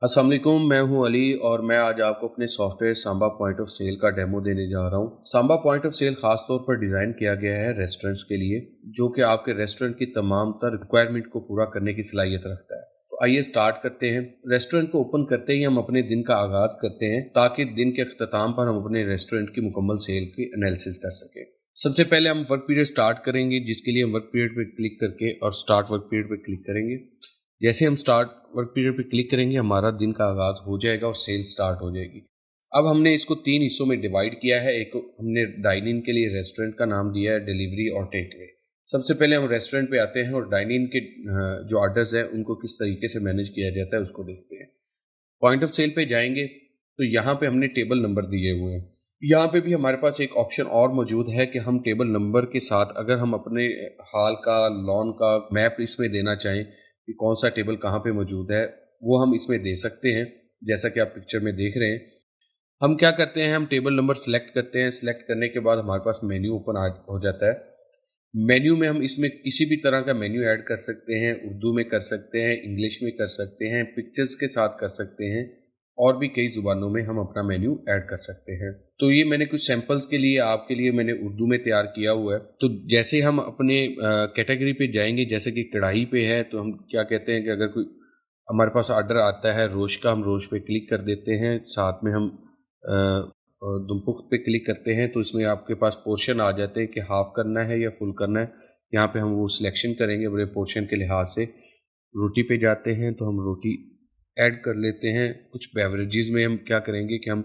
अस्सलाम वालेकुम, मैं हूं अली और मैं आज आपको अपने software Samba point of sale का डेमो देने जा रहा हूं। सांबा पॉइंट ऑफ सेल खास तौर पर डिज़ाइन किया गया है रेस्टोरेंट्स के लिए, जो कि आपके रेस्टोरेंट की तमाम तर रिक्वायरमेंट को पूरा करने की सलाहियत रखता है। तो आइए स्टार्ट करते हैं। रेस्टोरेंट को ओपन करते ही हम अपने दिन का आगाज़ करते हैं ताकि दिन के अख्ताम पर हम अपने रेस्टोरेंट की मुकम्मल सेल की एनालिसिस कर सकें। सबसे पहले हम वर्क पीरियड स्टार्ट करेंगे, जिसके लिए हम वर्क पीरियड पर क्लिक करके और स्टार्ट वर्क पीरियड पर क्लिक करेंगे। जैसे हम स्टार्ट वर्क पीरियड पे क्लिक करेंगे, हमारा दिन का आगाज़ हो जाएगा और सेल स्टार्ट हो जाएगी। अब हमने इसको 3 हिस्सों में डिवाइड किया है। एक हमने डाइन इन के लिए रेस्टोरेंट का नाम दिया है डिलीवरी और टेक अवे। सबसे पहले हम रेस्टोरेंट पे आते हैं और डाइन इन के जो ऑर्डर्स हैं उनको किस तरीके से मैनेज किया जाता है उसको देखते हैं। पॉइंट ऑफ सेल पे जाएंगे तो यहाँ पे हमने टेबल नंबर दिए हुए हैं। यहाँ पे भी हमारे पास एक ऑप्शन और मौजूद है कि हम टेबल नंबर के साथ अगर हम अपने हॉल का लॉन का मैप इसमें देना चाहें कि कौन सा टेबल कहाँ पे मौजूद है, वो हम इसमें दे सकते हैं। जैसा कि आप पिक्चर में देख रहे हैं, हम क्या करते हैं, हम टेबल नंबर सेलेक्ट करते हैं। सेलेक्ट करने के बाद हमारे पास मेन्यू ओपन हो जाता है। मेन्यू में हम इसमें किसी भी तरह का मेन्यू ऐड कर सकते हैं। उर्दू में कर सकते हैं, इंग्लिश में कर सकते हैं, पिक्चर्स के साथ कर सकते हैं, और भी कई ज़ुबानों में हम अपना मेन्यू ऐड कर सकते हैं। तो ये मैंने कुछ सैंपल्स के लिए आपके लिए मैंने उर्दू में तैयार किया हुआ है। तो जैसे हम अपने कैटेगरी पे जाएंगे, जैसे कि कढ़ाई पे है, तो हम क्या कहते हैं कि अगर कोई हमारे पास ऑर्डर आता है रोश का, हम रोश पे क्लिक कर देते हैं। साथ में हम दुमपुख्त पे क्लिक करते हैं तो इसमें आपके पास पोर्शन आ जाते हैं कि हाफ़ करना है या फुल करना है। यहाँ पे हम वो सिलेक्शन करेंगे बड़े पोर्शन के लिहाज से। रोटी पे जाते हैं तो हम रोटी ऐड कर लेते हैं। कुछ बेवरेजेस में हम क्या करेंगे कि हम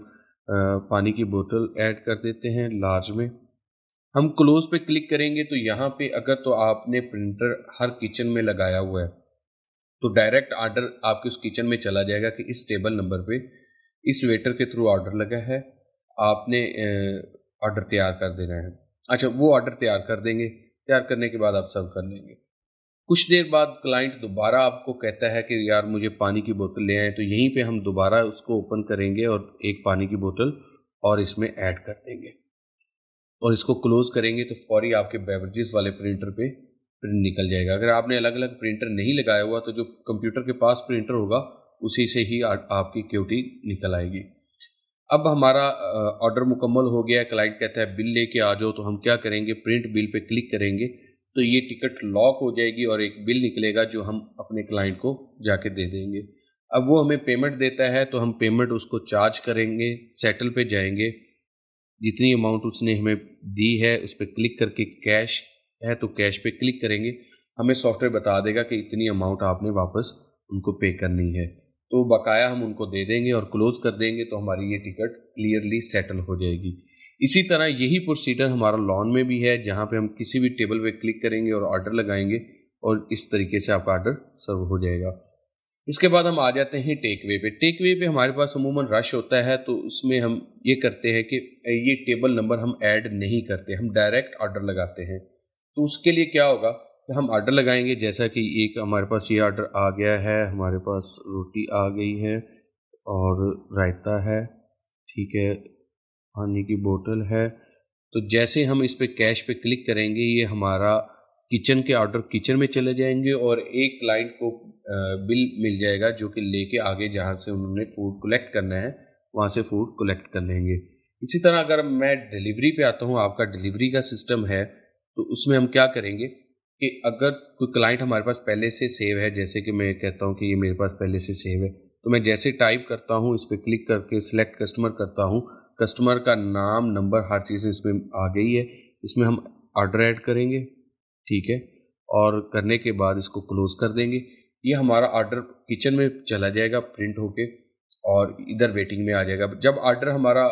पानी की बोतल ऐड कर देते हैं लार्ज में। हम क्लोज पे क्लिक करेंगे तो यहाँ पे अगर तो आपने प्रिंटर हर किचन में लगाया हुआ है तो डायरेक्ट ऑर्डर आपके उस किचन में चला जाएगा कि इस टेबल नंबर पे इस वेटर के थ्रू ऑर्डर लगा है, आपने ऑर्डर तैयार कर देना है। अच्छा, वो ऑर्डर तैयार कर देंगे। तैयार करने के बाद आप सर्व कर लेंगे। कुछ देर बाद क्लाइंट दोबारा आपको कहता है कि यार मुझे पानी की बोतल ले आए, तो यहीं पे हम दोबारा उसको ओपन करेंगे और एक पानी की बोतल और इसमें ऐड कर देंगे और इसको क्लोज करेंगे तो फौरी आपके बेवरेजेस वाले प्रिंटर पे प्रिंट निकल जाएगा। अगर आपने अलग अलग प्रिंटर नहीं लगाया हुआ तो जो कंप्यूटर के पास प्रिंटर होगा उसी से ही आपकी क्यूटी निकल आएगी। अब हमारा ऑर्डर मुकम्मल हो गया है। क्लाइंट कहता है बिल लेके आ जाओ, तो हम क्या करेंगे, प्रिंट बिल पे क्लिक करेंगे तो ये टिकट लॉक हो जाएगी और एक बिल निकलेगा जो हम अपने क्लाइंट को जाके दे देंगे। अब वो हमें पेमेंट देता है तो हम पेमेंट उसको चार्ज करेंगे। सेटल पे जाएंगे, जितनी अमाउंट उसने हमें दी है उस पर क्लिक करके कैश है तो कैश पे क्लिक करेंगे। हमें सॉफ्टवेयर बता देगा कि इतनी अमाउंट आपने वापस उनको पे करनी है, तो बकाया हम उनको दे देंगे और क्लोज कर देंगे तो हमारी ये टिकट क्लियरली सेटल हो जाएगी। इसी तरह यही प्रोसीजर हमारा लॉन में भी है, जहाँ पे हम किसी भी टेबल पे क्लिक करेंगे और ऑर्डर लगाएंगे और इस तरीके से आपका ऑर्डर सर्व हो जाएगा। इसके बाद हम आ जाते हैं टेक वे पे। टेक वे पे हमारे पास अमूमन रश होता है, तो उसमें हम ये करते हैं कि ये टेबल नंबर हम ऐड नहीं करते, हम डायरेक्ट ऑर्डर लगाते हैं। तो उसके लिए क्या होगा कि हम ऑर्डर लगाएंगे। जैसा कि एक हमारे पास ये ऑर्डर आ गया है, हमारे पास रोटी आ गई है और रायता है, ठीक है, पानी की बोतल है। तो जैसे हम इस पे कैश पे क्लिक करेंगे, ये हमारा किचन के ऑर्डर किचन में चले जाएंगे और एक क्लाइंट को बिल मिल जाएगा जो कि लेके आगे जहाँ से उन्होंने फूड कलेक्ट करना है वहाँ से फूड कलेक्ट कर लेंगे। इसी तरह अगर मैं डिलीवरी पे आता हूँ, आपका डिलीवरी का सिस्टम है, तो उसमें हम क्या करेंगे कि अगर कोई क्लाइंट हमारे पास पहले से सेव है, जैसे कि मैं कहता हूँ कि ये मेरे पास पहले से सेव है, तो मैं जैसे टाइप करता हूँ इस पर क्लिक करके सिलेक्ट कस्टमर करता हूँ, कस्टमर का नाम, नंबर, हर चीज़ इसमें आ गई है। इसमें हम ऑर्डर ऐड करेंगे, ठीक है, और करने के बाद इसको क्लोज कर देंगे। ये हमारा ऑर्डर किचन में चला जाएगा प्रिंट होके और इधर वेटिंग में आ जाएगा। जब ऑर्डर हमारा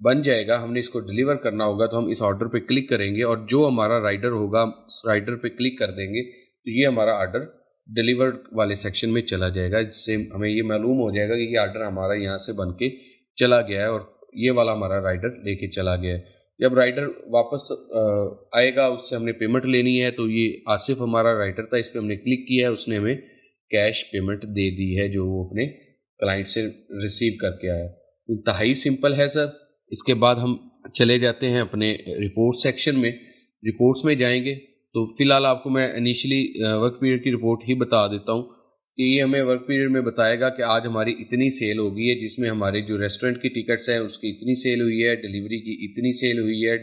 बन जाएगा, हमने इसको डिलीवर करना होगा, तो हम इस ऑर्डर पे क्लिक करेंगे और जो हमारा राइडर होगा उस राइडर पे क्लिक कर देंगे तो ये हमारा ऑर्डर डिलीवर्ड वाले सेक्शन में चला जाएगा। जिससे हमें ये मालूम हो जाएगा कि ये ऑर्डर हमारा यहाँ से बन के चला गया है और ये वाला हमारा राइडर लेके चला गया है। जब राइडर वापस आएगा, उससे हमने पेमेंट लेनी है, तो ये आसिफ हमारा राइडर था, इस पर हमने क्लिक किया है, उसने हमें कैश पेमेंट दे दी है जो वो अपने क्लाइंट से रिसीव करके आया। इंतहाई सिंपल है सर। इसके बाद हम चले जाते हैं अपने रिपोर्ट सेक्शन में। रिपोर्ट्स में जाएंगे तो फिलहाल आपको मैं इनिशियली वर्क पीरियड की रिपोर्ट ही बता देता हूँ کہ یہ ہمیں ورک پیریڈ میں بتائے گا کہ آج ہماری اتنی سیل ہو گئی ہے، جس میں ہماری جو ریسٹورنٹ کی ٹکٹس ہیں اس کی اتنی سیل ہوئی ہے، ڈیلیوری کی اتنی سیل ہوئی ہے،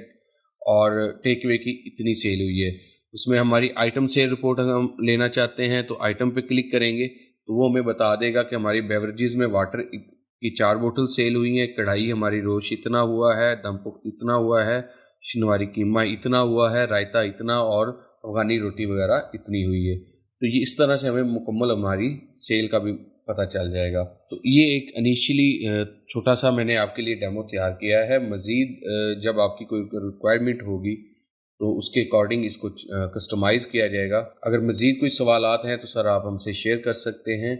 اور ٹیک اوے کی اتنی سیل ہوئی ہے۔ اس میں ہماری آئٹم سیل رپورٹ ہم لینا چاہتے ہیں تو آئٹم پہ کلک کریں گے تو وہ ہمیں بتا دے گا کہ ہماری بیوریجز میں واٹر کی 4 بوٹل سیل ہوئی ہیں، کڑھائی ہماری روش اتنا ہوا ہے، دم پخت اتنا ہوا ہے، شنواری قیمہ اتنا ہوا ہے، رائتہ اتنا، اور افغانی روٹی وغیرہ اتنی ہوئی ہے۔ تو یہ اس طرح سے ہمیں مکمل ہماری سیل کا بھی پتہ چل جائے گا۔ تو یہ ایک انیشلی چھوٹا سا میں نے آپ کے لیے ڈیمو تیار کیا ہے۔ مزید جب آپ کی کوئی ریکوائرمنٹ ہوگی تو اس کے اکارڈنگ اس کو کسٹمائز کیا جائے گا۔ اگر مزید کوئی سوالات ہیں تو سر آپ ہم سے شیئر کر سکتے ہیں۔